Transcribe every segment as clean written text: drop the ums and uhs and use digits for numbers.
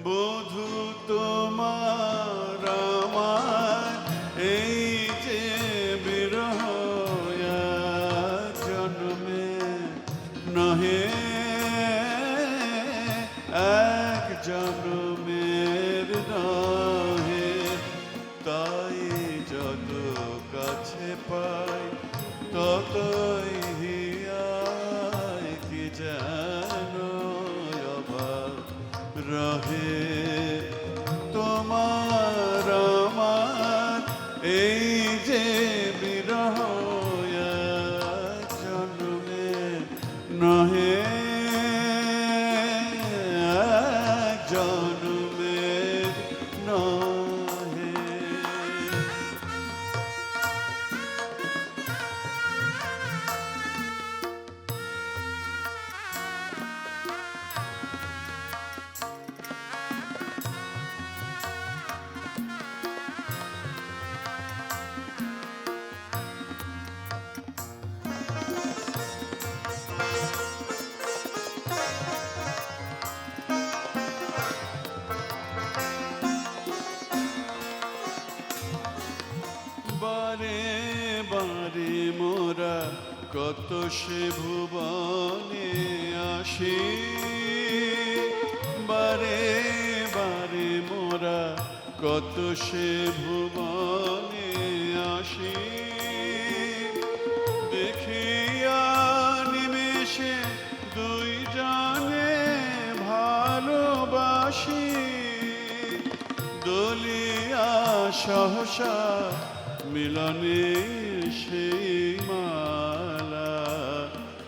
বধূ তোমার আমার এই যে বিরহ এক জন্মে নহে এক জন্মের নহে তাই যত কাছে পাই ততই হিয়ায় কি যেন অভাব রহে তোমার আমার এই যে বিরহ এক জন্মে নহে এক জন্মের নহে। বারে বারে মোরা কত সে ভুবনে আসি বারে বারে মোরা কত সে ভুবনে আসি দেখিয়া নিমেষে দুই জানে ভালোবাসি দলিয়া সহসা মিলনে সেই মালা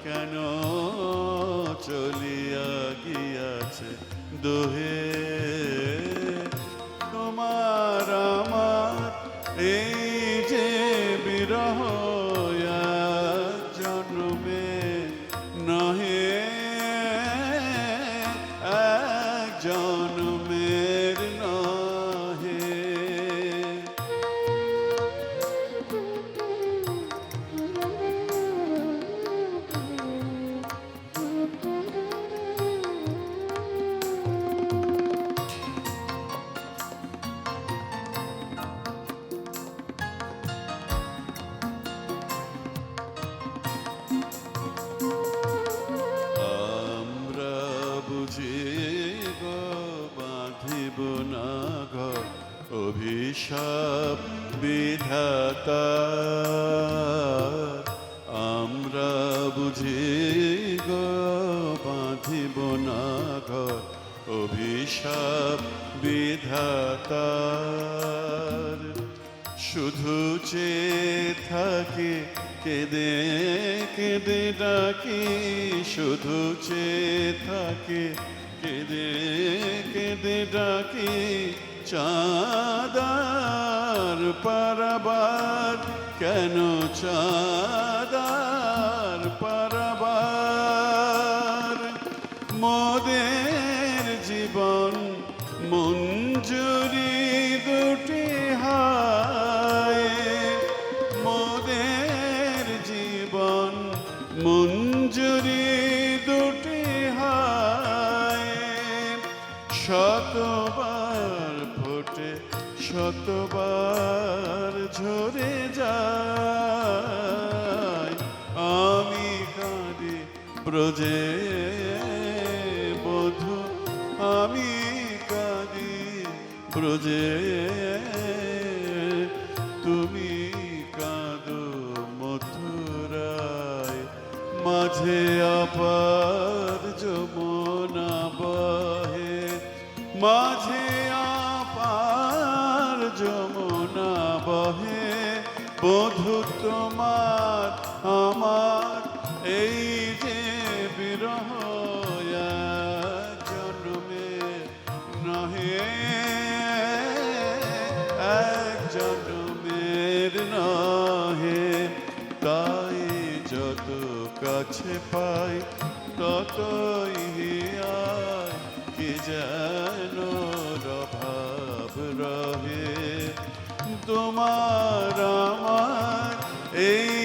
কেন চলিয়া গিয়াছে দোহে তোমার আমার এই যে বিরহ এক জন্মে নহে এক জন্মের নহে। বাঁধিব না ঘর অভিশাপ বিধাতার আমরা বুঝি গো বাঁধিব না ঘর অভিশাপ বিধাতার শুধু চেয়ে থাকি কেঁদে কেঁদে ডাকি শুধু চেয়ে থাকি কেঁদে কেঁদে ডাকি চাঁদার পারাবার কেন চাঁদার পারাবার মোদের জীবন মঞ্জুরি দুটি হায় মোদের জীবন মঞ্জুরি দুটি হায় শতবার ফোটে শতবার ঝরে যায় আমি কাঁদি ব্রজে বধূ আমি কাঁদি ব্রজে তুমি কাঁদো মথুরায় মাঝে অপার যমুনা বহে মাঝে অপার যমুনা বহে বধূ তোমার আমার এই যে বিরহ এক জন্মে নহে এক জন্মের নহে তাই যত কাছে পাই ততই হিয়ায় কি যেন অভাব রহে। তোমার আমার এই